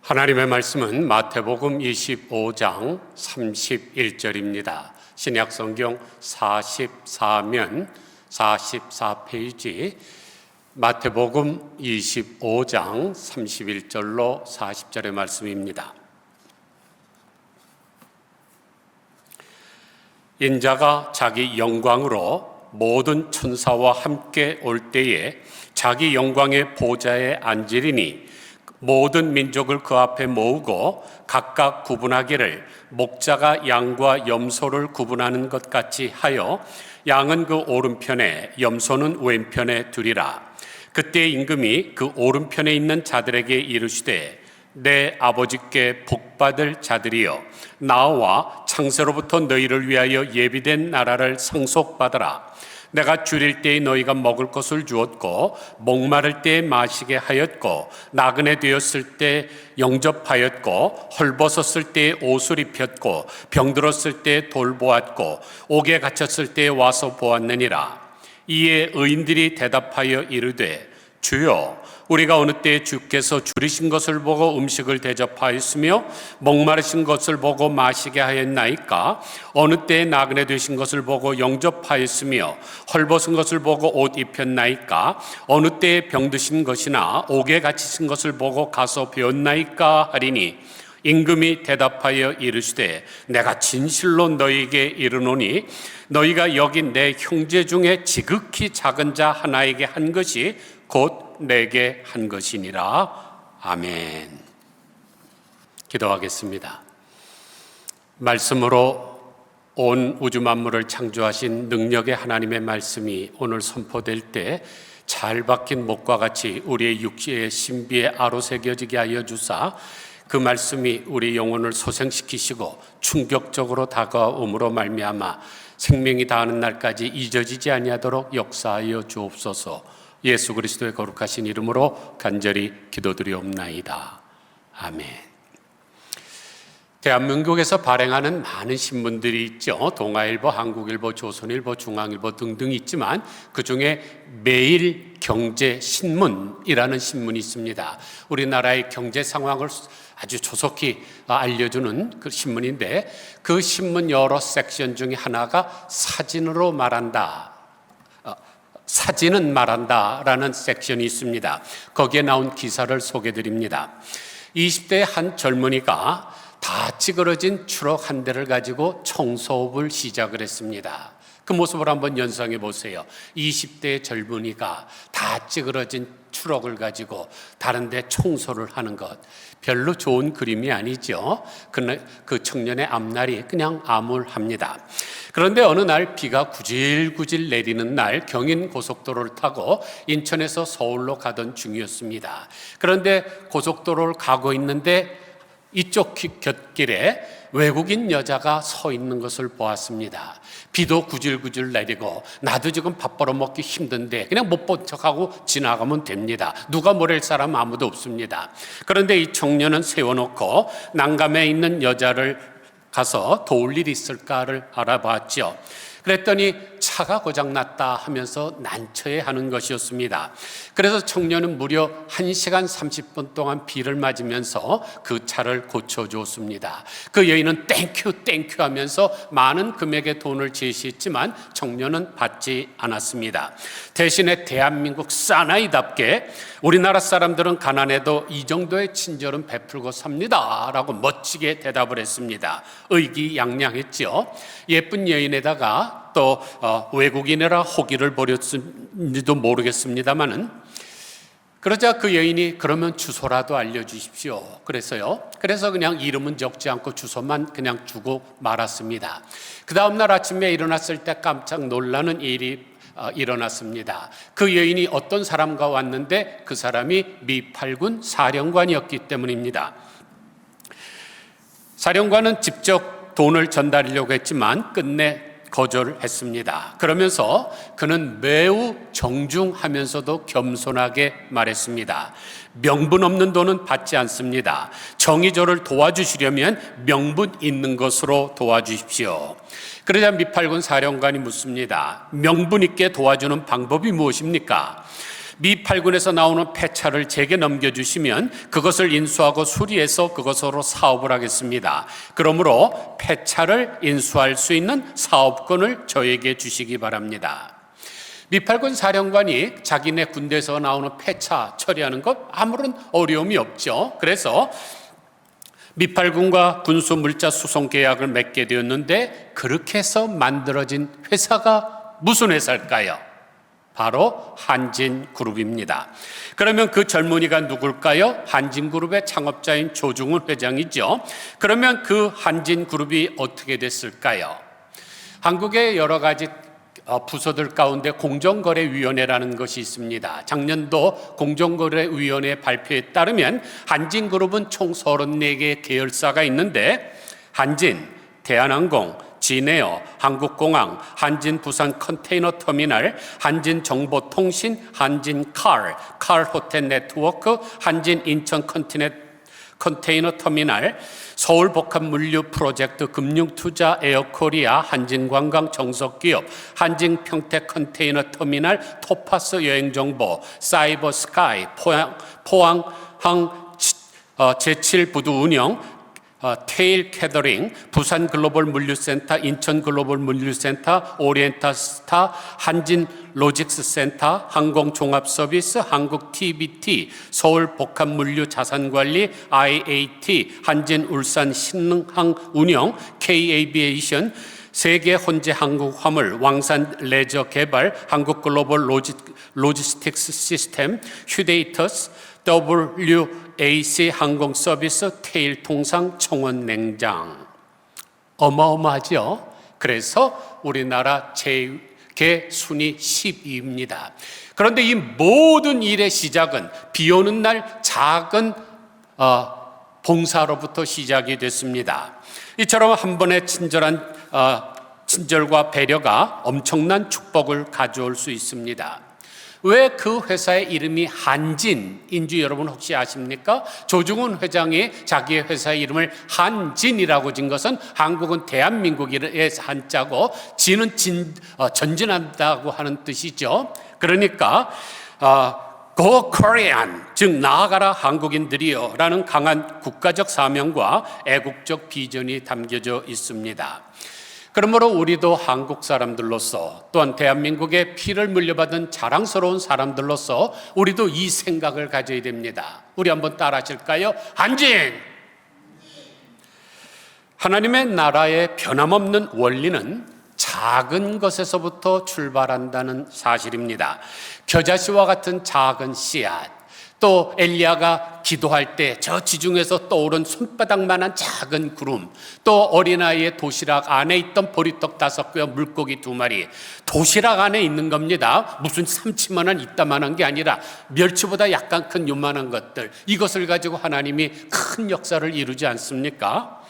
하나님의 말씀은 마태복음 25장 31절입니다. 신약성경 44면 44페이지 마태복음 25장 31절로 40절의 말씀입니다. 인자가 자기 영광으로 모든 천사와 함께 올 때에 자기 영광의 보좌에 앉으리니 모든 민족을 그 앞에 모으고 각각 구분하기를 목자가 양과 염소를 구분하는 것 같이 하여 양은 그 오른편에 염소는 왼편에 두리라. 그때 임금이 그 오른편에 있는 자들에게 이르시되 내 아버지께 복받을 자들이여 나와 창세로부터 너희를 위하여 예비된 나라를 상속받으라. 내가 줄일 때에 너희가 먹을 것을 주었고 목마를 때에 마시게 하였고 나그네 되었을 때 영접하였고 헐벗었을 때에 옷을 입혔고 병들었을 때에 돌보았고 옥에 갇혔을 때에 와서 보았느니라. 이에 의인들이 대답하여 이르되 주여 우리가 어느 때에 주께서 줄이신 것을 보고 음식을 대접하였으며 목마르신 것을 보고 마시게 하였나이까? 어느 때에 나그네 되신 것을 보고 영접하였으며 헐벗은 것을 보고 옷 입혔나이까? 어느 때에 병드신 것이나 옥에 갇히신 것을 보고 가서 배웠나이까? 하리니 임금이 대답하여 이르시되 내가 진실로 너희에게 이르노니 너희가 여기 내 형제 중에 지극히 작은 자 하나에게 한 것이 곧 내게 한 것이니라. 아멘. 기도하겠습니다. 말씀으로 온 우주 만물을 창조하신 능력의 하나님의 말씀이 오늘 선포될 때 잘 박힌 목과 같이 우리의 육체의 신비에 아로새겨지게 하여 주사 그 말씀이 우리 영혼을 소생시키시고 충격적으로 다가옴으로 말미암아 생명이 다하는 날까지 잊어지지 아니하도록 역사하여 주옵소서. 예수 그리스도의 거룩하신 이름으로 간절히 기도드리옵나이다. 아멘. 대한민국에서 발행하는 많은 신문들이 있죠. 동아일보, 한국일보, 조선일보, 중앙일보 등등 있지만 그중에 매일경제신문이라는 신문이 있습니다. 우리나라의 경제 상황을 아주 조속히 알려주는 그 신문인데 그 신문 여러 섹션 중에 하나가 사진으로 말한다. 사진은 말한다라는 섹션이 있습니다. 거기에 나온 기사를 소개드립니다. 20대의 한 젊은이가 다 찌그러진 트럭 한 대를 가지고 청소업을 시작을 했습니다. 그 모습을 한번 연상해 보세요. 20대의 젊은이가 다 찌그러진 트럭을 가지고 다른 데 청소를 하는 것, 별로 좋은 그림이 아니죠. 그 청년의 앞날이 그냥 암울합니다. 그런데 어느 날 비가 구질구질 내리는 날 경인 고속도로를 타고 인천에서 서울로 가던 중이었습니다. 그런데 고속도로를 가고 있는데 이쪽 곁길에 외국인 여자가 서 있는 것을 보았습니다. 비도 구질구질 내리고 나도 지금 밥 벌어먹기 힘든데 그냥 못 본 척하고 지나가면 됩니다. 누가 뭐랄 사람 아무도 없습니다. 그런데 이 청년은 세워놓고 난감해 있는 여자를 가서 도울 일이 있을까를 알아봤죠. 그랬더니 차가 고장났다 하면서 난처해하는 것이었습니다. 그래서 청년은 무려 1시간 30분 동안 비를 맞으면서 그 차를 고쳐주었습니다. 그 여인은 땡큐 하면서 많은 금액의 돈을 제시했지만 청년은 받지 않았습니다. 대신에 대한민국 사나이답게 우리나라 사람들은 가난해도 이 정도의 친절은 베풀고 삽니다 라고 멋지게 대답을 했습니다. 의기양양했죠. 예쁜 여인에다가 또 외국인이라 호기를 버렸는지도 모르겠습니다만은 그러자 그 여인이 그러면 주소라도 알려주십시오. 그래서 그냥 이름은 적지 않고 주소만 그냥 주고 말았습니다. 그 다음날 아침에 일어났을 때 깜짝 놀라는 일이 일어났습니다. 그 여인이 어떤 사람과 왔는데 그 사람이 미8군 사령관이었기 때문입니다. 사령관은 직접 돈을 전달하려고 했지만 끝내 거절했습니다. 그러면서 그는 매우 정중하면서도 겸손하게 말했습니다. 명분 없는 돈은 받지 않습니다. 정의 저를 도와주시려면 명분 있는 것으로 도와주십시오. 그러자 미8군 사령관이 묻습니다. 명분 있게 도와주는 방법이 무엇입니까? 미8군에서 나오는 폐차를 제게 넘겨주시면 그것을 인수하고 수리해서 그것으로 사업을 하겠습니다. 그러므로 폐차를 인수할 수 있는 사업권을 저에게 주시기 바랍니다. 미8군 사령관이 자기네 군대에서 나오는 폐차 처리하는 것 아무런 어려움이 없죠. 그래서 미8군과 군수 물자 수송 계약을 맺게 되었는데, 그렇게 해서 만들어진 회사가 무슨 회사일까요? 바로 한진그룹입니다. 그러면 그 젊은이가 누굴까요? 한진그룹의 창업자인 조중훈 회장이죠. 그러면 그 한진그룹이 어떻게 됐을까요? 한국의 여러 가지 부서들 가운데 공정거래위원회라는 것이 있습니다. 작년도 공정거래위원회 발표에 따르면 한진그룹은 총 34개 계열사가 있는데, 한진, 대한항공, 진에어, 한국공항, 한진부산 컨테이너터미널, 한진정보통신, 한진칼, 칼호텔네트워크, 한진인천 컨테이너터미널, 서울복합물류 프로젝트, 금융투자, 에어코리아, 한진관광 정석기업, 한진평택 컨테이너터미널, 토파스 여행정보, 사이버스카이, 포항항 제7부두운영, 테일 캐더링, 부산 글로벌 물류센터, 인천 글로벌 물류센터, 오리엔탈스타, 한진 로직스 센터, 항공종합서비스, 한국 TBT, 서울 복합물류 자산관리, IAT, 한진 울산 신흥항운영, K-에이비에이션, 세계 혼재 한국 화물, 왕산 레저 개발, 한국 글로벌 로지스틱스 시스템, 휴데이터스, WAC 항공 서비스, 테일 통상, 청원 냉장. 어마어마하죠? 그래서 우리나라 재계 순위 10위입니다. 그런데 이 모든 일의 시작은 비 오는 날 작은 봉사로부터 시작이 됐습니다. 이처럼 한 번의 친절과 배려가 엄청난 축복을 가져올 수 있습니다. 왜 그 회사의 이름이 한진인 줄 여러분 혹시 아십니까? 조중훈 회장이 자기의 회사의 이름을 한진이라고 진 것은, 한국은 대한민국의 한자고 진은 전진한다고 하는 뜻이죠. 그러니까 Go Korean, 즉 나아가라 한국인들이여 라는 강한 국가적 사명과 애국적 비전이 담겨져 있습니다. 그러므로 우리도 한국 사람들로서, 또한 대한민국의 피를 물려받은 자랑스러운 사람들로서 우리도 이 생각을 가져야 됩니다. 우리 한번 따라 하실까요? 한진! 하나님의 나라의 변함없는 원리는 작은 것에서부터 출발한다는 사실입니다. 겨자씨와 같은 작은 씨앗, 또 엘리야가 기도할 때 저 지중에서 떠오른 손바닥만한 작은 구름, 또 어린아이의 도시락 안에 있던 보리떡 5개와 물고기 2마리, 도시락 안에 있는 겁니다. 무슨 삼치만한 이따만한 게 아니라 멸치보다 약간 큰 요만한 것들, 이것을 가지고 하나님이 큰 역사를 이루지 않습니까?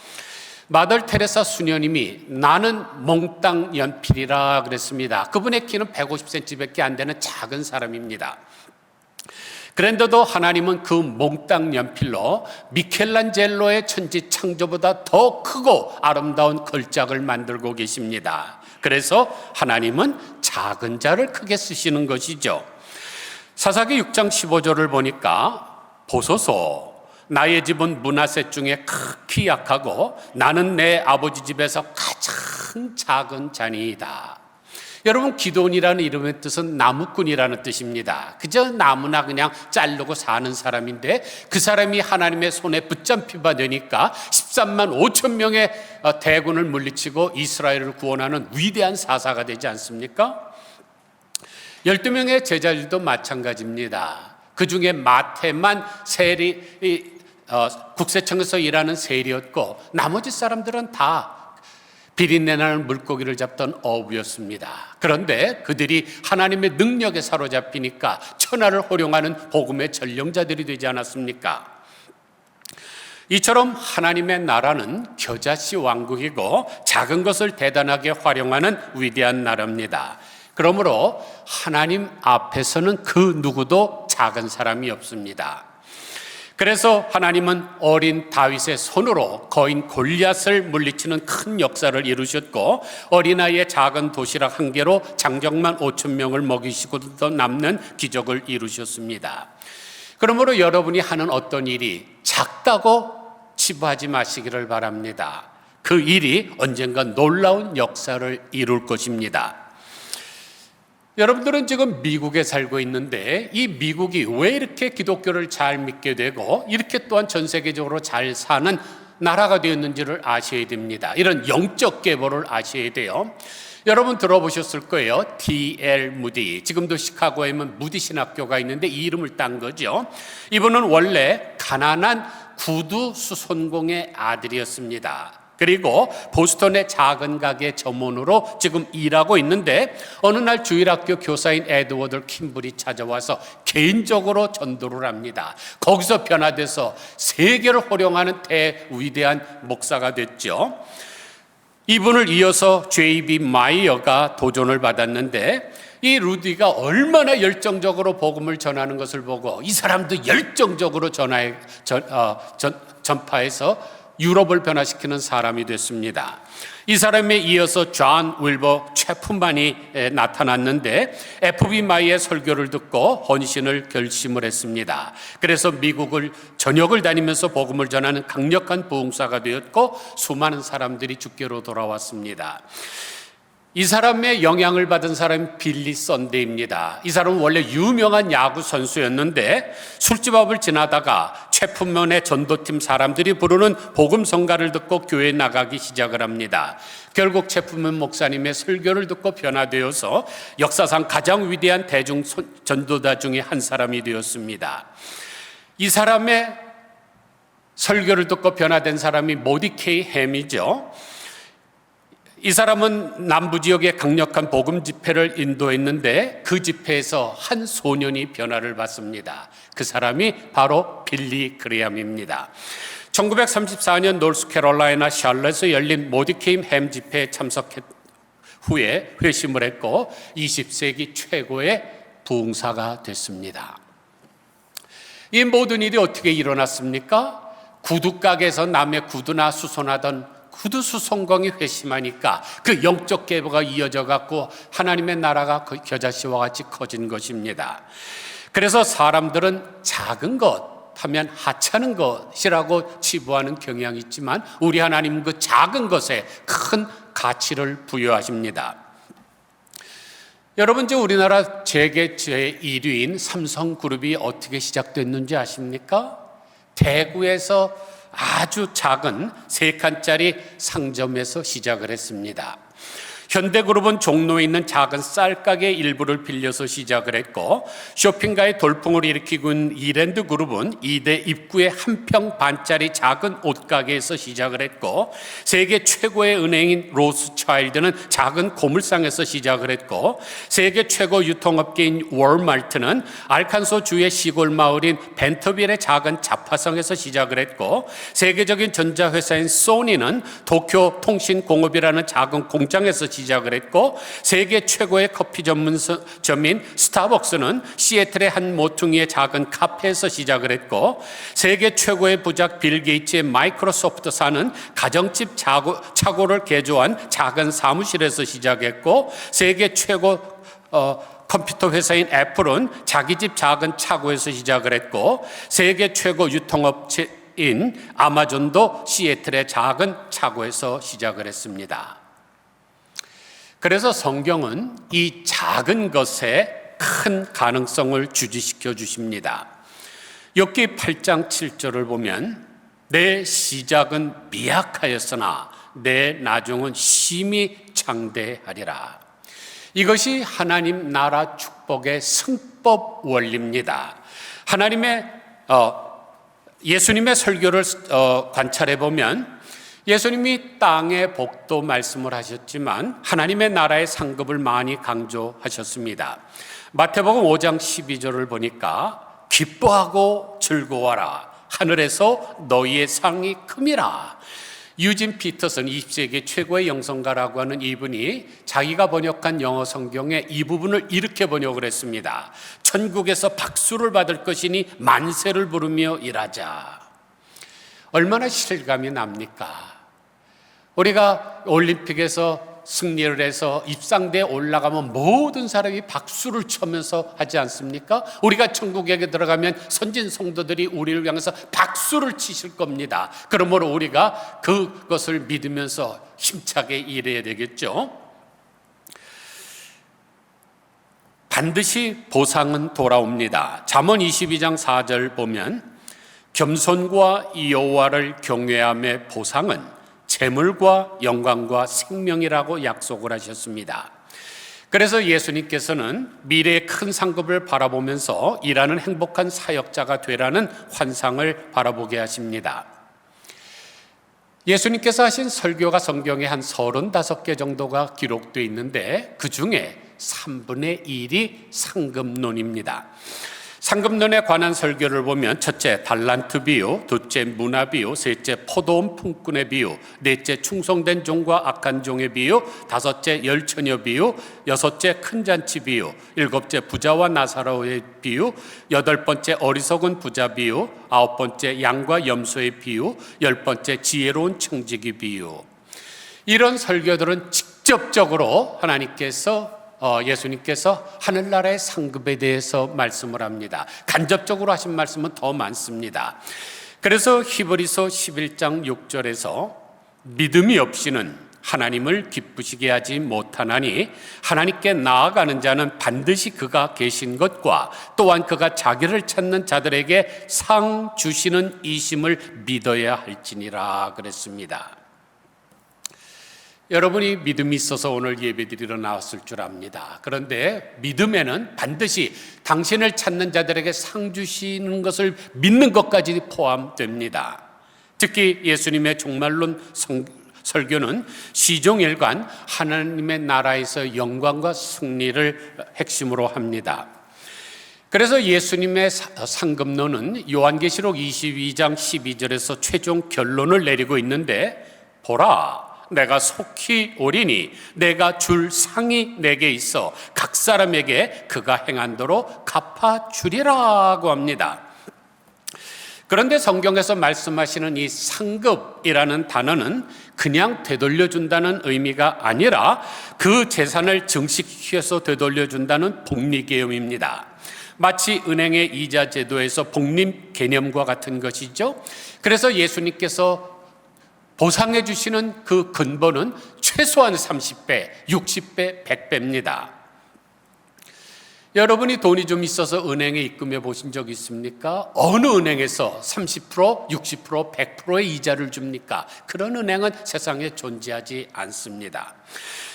마더 테레사 수녀님이 나는 몽땅 연필이라 그랬습니다. 그분의 키는 150cm밖에 안 되는 작은 사람입니다. 그런데도 하나님은 그 몽땅 연필로 미켈란젤로의 천지 창조보다 더 크고 아름다운 걸작을 만들고 계십니다. 그래서 하나님은 작은 자를 크게 쓰시는 것이죠. 사사기 6장 15절을 보니까, 보소서 나의 집은 므낫세 중에 극히 약하고 나는 내 아버지 집에서 가장 작은 자니이다. 여러분, 기도원이라는 이름의 뜻은 나무꾼이라는 뜻입니다. 그저 나무나 그냥 자르고 사는 사람인데, 그 사람이 하나님의 손에 붙잡히바 되니까 13만 5천 명의 대군을 물리치고 이스라엘을 구원하는 위대한 사사가 되지 않습니까? 12명의 제자들도 마찬가지입니다. 그 중에 마태만 국세청에서 일하는 세리였고, 나머지 사람들은 다 비린내나는 물고기를 잡던 어부였습니다. 그런데 그들이 하나님의 능력에 사로잡히니까 천하를 호령하는 복음의 전령자들이 되지 않았습니까? 이처럼 하나님의 나라는 겨자씨 왕국이고 작은 것을 대단하게 활용하는 위대한 나라입니다. 그러므로 하나님 앞에서는 그 누구도 작은 사람이 없습니다. 그래서 하나님은 어린 다윗의 손으로 거인 골리앗을 물리치는 큰 역사를 이루셨고, 어린아이의 작은 도시락 한 개로 장정만 5천 명을 먹이시고도 남는 기적을 이루셨습니다. 그러므로 여러분이 하는 어떤 일이 작다고 치부하지 마시기를 바랍니다. 그 일이 언젠가 놀라운 역사를 이룰 것입니다. 여러분들은 지금 미국에 살고 있는데, 이 미국이 왜 이렇게 기독교를 잘 믿게 되고 이렇게 또한 전 세계적으로 잘 사는 나라가 되었는지를 아셔야 됩니다. 이런 영적 계보를 아셔야 돼요. 여러분 들어보셨을 거예요. D.L. 무디. 지금도 시카고에 있는 무디 신학교가 있는데 이 이름을 딴 거죠. 이분은 원래 가난한 구두 수선공의 아들이었습니다. 그리고 보스턴의 작은 가게 점원으로 지금 일하고 있는데, 어느 날 주일학교 교사인 에드워드 킴블이 찾아와서 개인적으로 전도를 합니다. 거기서 변화돼서 세계를 호령하는 대위대한 목사가 됐죠. 이분을 이어서 J.B. 마이어가 도전을 받았는데, 이 루디가 얼마나 열정적으로 복음을 전하는 것을 보고 이 사람도 열정적으로 전파해서 유럽을 변화시키는 사람이 됐습니다. 이 사람에 이어서 존 윌버 체프만이 나타났는데, F.B. 마이의 설교를 듣고 헌신을 결심을 했습니다. 그래서 미국을 전역을 다니면서 복음을 전하는 강력한 부흥사가 되었고, 수많은 사람들이 주께로 돌아왔습니다. 이 사람의 영향을 받은 사람이 빌리 썬데이입니다. 이 사람은 원래 유명한 야구 선수였는데 술집 앞을 지나다가 체프먼의 전도팀 사람들이 부르는 복음성가를 듣고 교회에 나가기 시작을 합니다. 결국 체프먼 목사님의 설교를 듣고 변화되어서 역사상 가장 위대한 대중 전도자 중에 한 사람이 되었습니다. 이 사람의 설교를 듣고 변화된 사람이 모디케이 햄이죠. 이 사람은 남부 지역에 강력한 복음 집회를 인도했는데 그 집회에서 한 소년이 변화를 받습니다. 그 사람이 바로 빌리 그레함입니다. 1934년 노스캐롤라이나 샬럿에 열린 모디케이 햄 집회에 참석했 후에 회심을 했고 20세기 최고의 부흥사가 됐습니다. 이 모든 일이 어떻게 일어났습니까? 구두가게에서 남의 구두나 수선하던 구두 수송공이 회심하니까 그 영적 계보가 이어져 갖고 하나님의 나라가 겨자씨와 같이 커진 것입니다. 그래서 사람들은 작은 것 하면 하찮은 것이라고 치부하는 경향이 있지만, 우리 하나님은 그 작은 것에 큰 가치를 부여하십니다. 여러분, 우리나라 세계 제1위인 삼성그룹이 어떻게 시작됐는지 아십니까? 대구에서 아주 작은 3칸짜리 상점에서 시작을 했습니다. 현대그룹은 종로에 있는 작은 쌀가게 일부를 빌려서 시작을 했고, 쇼핑가의 돌풍을 일으키고 있는 이랜드그룹은 이대 입구의 한 평 반짜리 작은 옷가게에서 시작을 했고, 세계 최고의 은행인 로스차일드는 작은 고물상에서 시작을 했고, 세계 최고 유통업계인 월마트는 알칸소 주의 시골 마을인 벤터빌의 작은 자파성에서 시작을 했고, 세계적인 전자회사인 소니는 도쿄 통신공업이라는 작은 공장에서 시작을 했고, 세계 최고의 커피 전문점인 스타벅스는 시애틀의 한 모퉁이의 작은 카페에서 시작을 했고, 세계 최고의 부작 빌 게이츠의 마이크로소프트사는 가정집 차고를 개조한 작은 사무실에서 시작했고, 세계 최고 컴퓨터 회사인 애플은 자기 집 작은 차고에서 시작을 했고, 세계 최고 유통업체인 아마존도 시애틀의 작은 차고에서 시작을 했습니다. 그래서 성경은 이 작은 것에 큰 가능성을 주지시켜 주십니다. 욥기 8장 7절을 보면 내 시작은 미약하였으나 내 나중은 심히 창대하리라. 이것이 하나님 나라 축복의 승법 원리입니다. 예수님의 설교를 관찰해 보면 예수님이 땅의 복도 말씀을 하셨지만 하나님의 나라의 상급을 많이 강조하셨습니다. 마태복음 5장 12절을 보니까 기뻐하고 즐거워하라, 하늘에서 너희의 상이 큼이라. 유진 피터슨 20세기 최고의 영성가라고 하는 이분이 자기가 번역한 영어 성경에 이 부분을 이렇게 번역을 했습니다. 천국에서 박수를 받을 것이니 만세를 부르며 일하자. 얼마나 실감이 납니까? 우리가 올림픽에서 승리를 해서 입상대에 올라가면 모든 사람이 박수를 치면서 하지 않습니까? 우리가 천국에 들어가면 선진 성도들이 우리를 향해서 박수를 치실 겁니다. 그러므로 우리가 그것을 믿으면서 힘차게 일해야 되겠죠. 반드시 보상은 돌아옵니다. 잠언 22장 4절 보면 겸손과 여호와를 경외함의 보상은 재물과 영광과 생명이라고 약속을 하셨습니다. 그래서 예수님께서는 미래의 큰 상급을 바라보면서 일하는 행복한 사역자가 되라는 환상을 바라보게 하십니다. 예수님께서 하신 설교가 성경에 한 35개 정도가 기록되어 있는데 그 중에 3분의 1이 상급론입니다. 상급론에 관한 설교를 보면 첫째 달란트 비유, 둘째 문화 비유, 셋째 포도원 품꾼의 비유, 넷째 충성된 종과 악한 종의 비유, 다섯째 열처녀 비유, 여섯째 큰 잔치 비유, 일곱째 부자와 나사로의 비유, 여덟 번째 어리석은 부자 비유, 아홉 번째 양과 염소의 비유, 열 번째 지혜로운 청지기 비유. 이런 설교들은 직접적으로 예수님께서 하늘나라의 상급에 대해서 말씀을 합니다. 간접적으로 하신 말씀은 더 많습니다. 그래서 히브리서 11장 6절에서 믿음이 없이는 하나님을 기쁘시게 하지 못하나니 하나님께 나아가는 자는 반드시 그가 계신 것과 또한 그가 자기를 찾는 자들에게 상 주시는 이심을 믿어야 할지니라 그랬습니다. 여러분이 믿음이 있어서 오늘 예배드리러 나왔을 줄 압니다. 그런데 믿음에는 반드시 당신을 찾는 자들에게 상 주시는 것을 믿는 것까지 포함됩니다. 특히 예수님의 종말론 설교는 시종일관 하나님의 나라에서 영광과 승리를 핵심으로 합니다. 그래서 예수님의 상급론은 요한계시록 22장 12절에서 최종 결론을 내리고 있는데 보라 내가 속히 오리니 내가 줄 상이 내게 있어 각 사람에게 그가 행한 대로 갚아주리라고 합니다. 그런데 성경에서 말씀하시는 이 상급이라는 단어는 그냥 되돌려준다는 의미가 아니라 그 재산을 증식시켜서 되돌려준다는 복리 개념입니다. 마치 은행의 이자 제도에서 복리 개념과 같은 것이죠. 그래서 예수님께서 보상해 주시는 그 근본은 최소한 30배, 60배, 100배입니다. 여러분이 돈이 좀 있어서 은행에 입금해 보신 적 있습니까? 어느 은행에서 30%, 60%, 100%의 이자를 줍니까? 그런 은행은 세상에 존재하지 않습니다.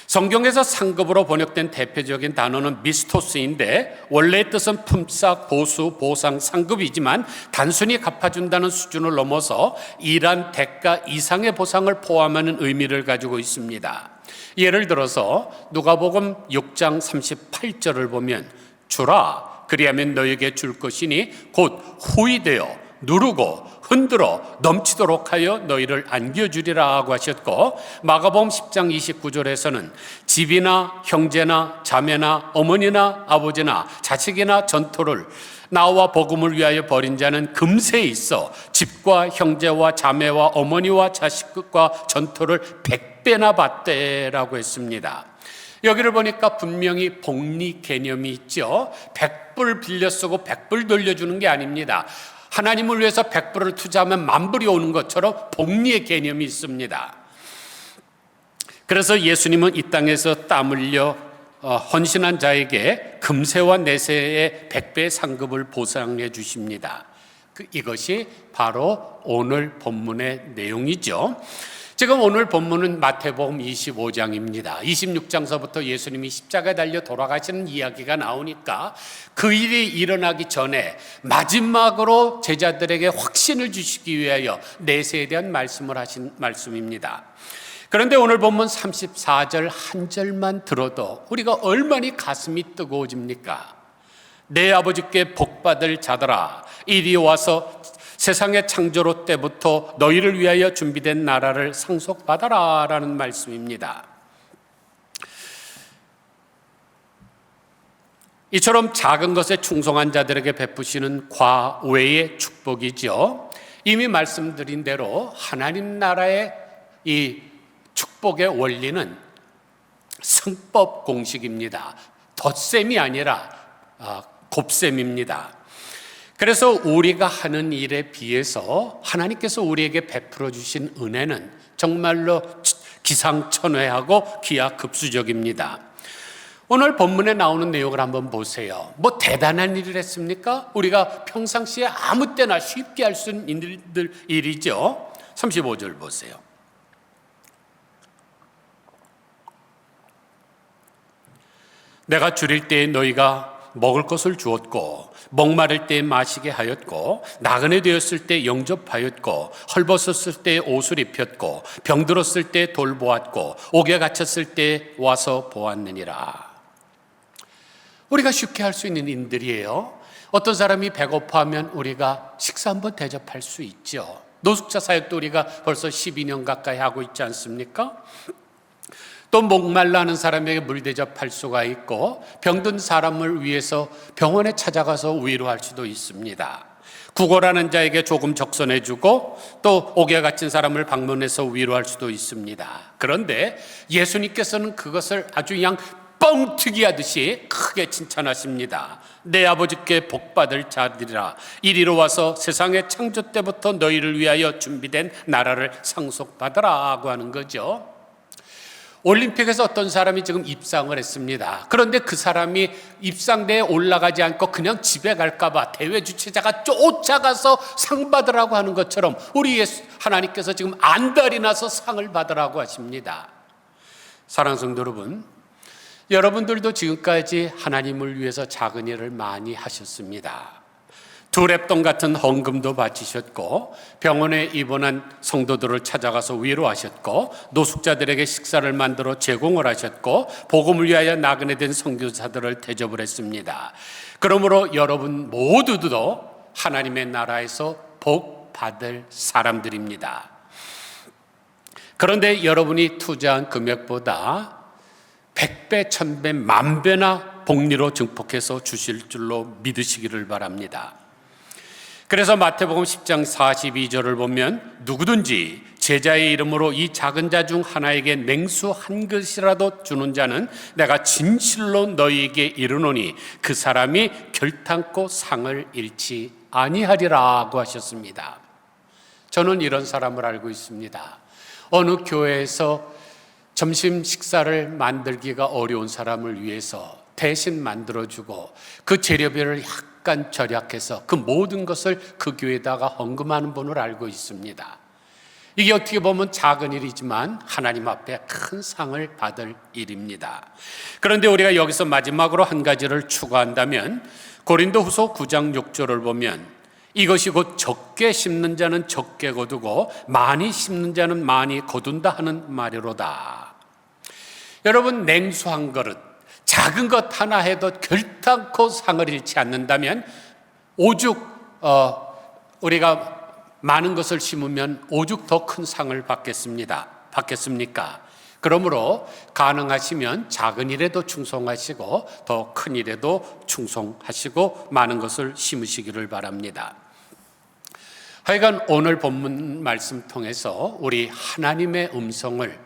성경에서 상급으로 번역된 대표적인 단어는 미스토스인데 원래의 뜻은 품삯, 보수, 보상, 상급이지만 단순히 갚아준다는 수준을 넘어서 일한 대가 이상의 보상을 포함하는 의미를 가지고 있습니다. 예를 들어서 누가복음 6장 38절을 보면 주라 그리하면 너에게 줄 것이니 곧 후히되어 누르고 흔들어 넘치도록 하여 너희를 안겨주리라 하고 하셨고 마가복음 10장 29절에서는 집이나 형제나 자매나 어머니나 아버지나 자식이나 전토를 나와 복음을 위하여 버린 자는 금세 있어 집과 형제와 자매와 어머니와 자식과 전토를 100배나 받대라고 했습니다. 여기를 보니까 분명히 복리 개념이 있죠. 100불 빌려 쓰고 100불 돌려주는 게 아닙니다. 하나님을 위해서 100불을 투자하면 10,000불이 오는 것처럼 복리의 개념이 있습니다. 그래서 예수님은 이 땅에서 땀 흘려 헌신한 자에게 금세와 내세의 100배의 상급을 보상해 주십니다. 이것이 바로 오늘 본문의 내용이죠. 지금 오늘 본문은 마태복음 25장입니다. 26장서부터 예수님이 십자가에 달려 돌아가시는 이야기가 나오니까 그 일이 일어나기 전에 마지막으로 제자들에게 확신을 주시기 위하여 내세에 대한 말씀을 하신 말씀입니다. 그런데 오늘 본문 34절 한 절만 들어도 우리가 얼마나 가슴이 뜨거워집니까? 내 아버지께 복받을 자들아 이리 와서 세상의 창조로 때부터 너희를 위하여 준비된 나라를 상속받아라 라는 말씀입니다. 이처럼 작은 것에 충성한 자들에게 베푸시는 과외의 축복이죠. 이미 말씀드린 대로 하나님 나라의 이 축복의 원리는 승법 공식입니다. 덧셈이 아니라 곱셈입니다. 그래서 우리가 하는 일에 비해서 하나님께서 우리에게 베풀어 주신 은혜는 정말로 기상천외하고 기하급수적입니다. 오늘 본문에 나오는 내용을 한번 보세요. 뭐 대단한 일을 했습니까? 우리가 평상시에 아무 때나 쉽게 할 수 있는 일이죠. 35절 보세요. 내가 줄일 때에 너희가 먹을 것을 주었고 목마를 때에 마시게 하였고 나그네 되었을 때 영접하였고 헐벗었을 때에 옷을 입혔고 병들었을 때에 돌보았고 옥에 갇혔을 때에 와서 보았느니라. 우리가 쉽게 할 수 있는 일들이에요. 어떤 사람이 배고파하면 우리가 식사 한번 대접할 수 있죠. 노숙자 사역도 우리가 벌써 12년 가까이 하고 있지 않습니까? 또 목말라 하는 사람에게 물 대접할 수가 있고 병든 사람을 위해서 병원에 찾아가서 위로할 수도 있습니다. 구걸하는 자에게 조금 적선해주고 또 옥에 갇힌 사람을 방문해서 위로할 수도 있습니다. 그런데 예수님께서는 그것을 아주 그냥 뻥튀기 하듯이 크게 칭찬하십니다. 내 아버지께 복받을 자들이라 이리로 와서 세상의 창조 때부터 너희를 위하여 준비된 나라를 상속받으라 하고 하는 거죠. 올림픽에서 어떤 사람이 지금 입상을 했습니다. 그런데 그 사람이 입상대에 올라가지 않고 그냥 집에 갈까 봐 대회 주최자가 쫓아가서 상 받으라고 하는 것처럼 우리 하나님께서 지금 안달이 나서 상을 받으라고 하십니다. 사랑하는 성도 여러분, 여러분들도 지금까지 하나님을 위해서 작은 일을 많이 하셨습니다. 두랩돈 같은 헌금도 바치셨고 병원에 입원한 성도들을 찾아가서 위로하셨고 노숙자들에게 식사를 만들어 제공을 하셨고 복음을 위하여 나그네 된 선교사들을 대접을 했습니다. 그러므로 여러분 모두도 하나님의 나라에서 복 받을 사람들입니다. 그런데 여러분이 투자한 금액보다 100배, 1000배, 만배나 복리로 증폭해서 주실 줄로 믿으시기를 바랍니다. 그래서 마태복음 10장 42절을 보면 누구든지 제자의 이름으로 이 작은 자 중 하나에게 냉수 한 그릇이라도 주는 자는 내가 진실로 너희에게 이르노니 그 사람이 결탄코 상을 잃지 아니하리라고 하셨습니다. 저는 이런 사람을 알고 있습니다. 어느 교회에서 점심 식사를 만들기가 어려운 사람을 위해서 대신 만들어주고 그 재료비를 약간 절약해서 그 모든 것을 그 교회에다가 헌금하는 분을 알고 있습니다. 이게 어떻게 보면 작은 일이지만 하나님 앞에 큰 상을 받을 일입니다. 그런데 우리가 여기서 마지막으로 한 가지를 추가한다면 고린도후서 9장 6절을 보면 이것이 곧 적게 심는 자는 적게 거두고 많이 심는 자는 많이 거둔다 하는 말이로다. 여러분, 냉수 한 그릇, 작은 것 하나 해도 결탄코 상을 잃지 않는다면 오죽 우리가 많은 것을 심으면 오죽 더 큰 상을 받겠습니까? 그러므로 가능하시면 작은 일에도 충성하시고 더 큰 일에도 충성하시고 많은 것을 심으시기를 바랍니다. 하여간 오늘 본문 말씀 통해서 우리 하나님의 음성을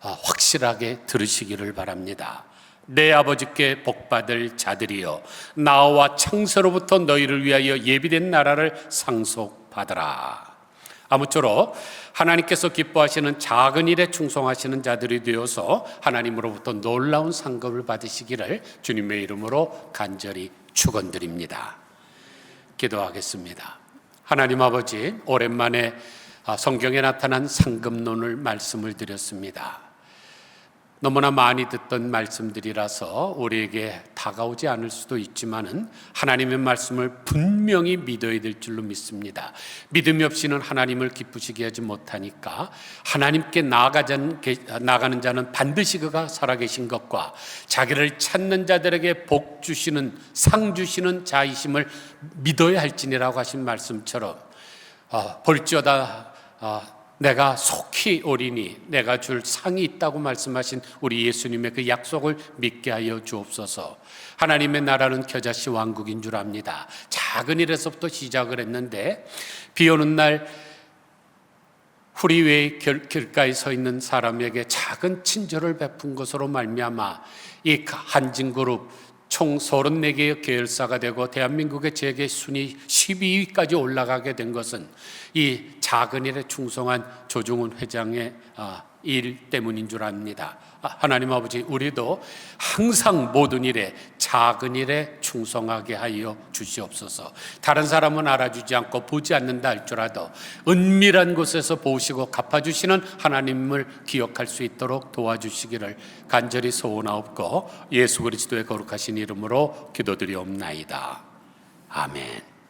확실하게 들으시기를 바랍니다. 내 아버지께 복받을 자들이여 나와 창세로부터 너희를 위하여 예비된 나라를 상속받으라. 아무쪼록 하나님께서 기뻐하시는 작은 일에 충성하시는 자들이 되어서 하나님으로부터 놀라운 상급을 받으시기를 주님의 이름으로 간절히 축원드립니다. 기도하겠습니다. 하나님 아버지, 오랜만에 성경에 나타난 상급론을 말씀을 드렸습니다. 너무나 많이 듣던 말씀들이라서 우리에게 다가오지 않을 수도 있지만은 하나님의 말씀을 분명히 믿어야 될 줄로 믿습니다. 믿음이 없이는 하나님을 기쁘시게 하지 못하니까 하나님께 나가는 자는 반드시 그가 살아계신 것과 자기를 찾는 자들에게 복 주시는 상 주시는 자이심을 믿어야 할지니라고 하신 말씀처럼 볼지어다 내가 속히 오리니 내가 줄 상이 있다고 말씀하신 우리 예수님의 그 약속을 믿게 하여 주옵소서. 하나님의 나라는 겨자씨 왕국인 줄 압니다. 작은 일에서부터 시작을 했는데 비 오는 날 후리웨이 길가에 서 있는 사람에게 작은 친절을 베푼 것으로 말미암아 이 한진그룹 총 34개의 계열사가 되고 대한민국의 재계 순위 12위까지 올라가게 된 것은 이 작은 일에 충성한 조중훈 회장의 일 때문인 줄 압니다. 하나님 아버지, 우리도 항상 모든 일에 작은 일에 충성하게 하여 주시옵소서. 다른 사람은 알아주지 않고 보지 않는다 할지라도 은밀한 곳에서 보시고 갚아주시는 하나님을 기억할 수 있도록 도와주시기를 간절히 소원하옵고 예수 그리스도의 거룩하신 이름으로 기도드리옵나이다. 아멘.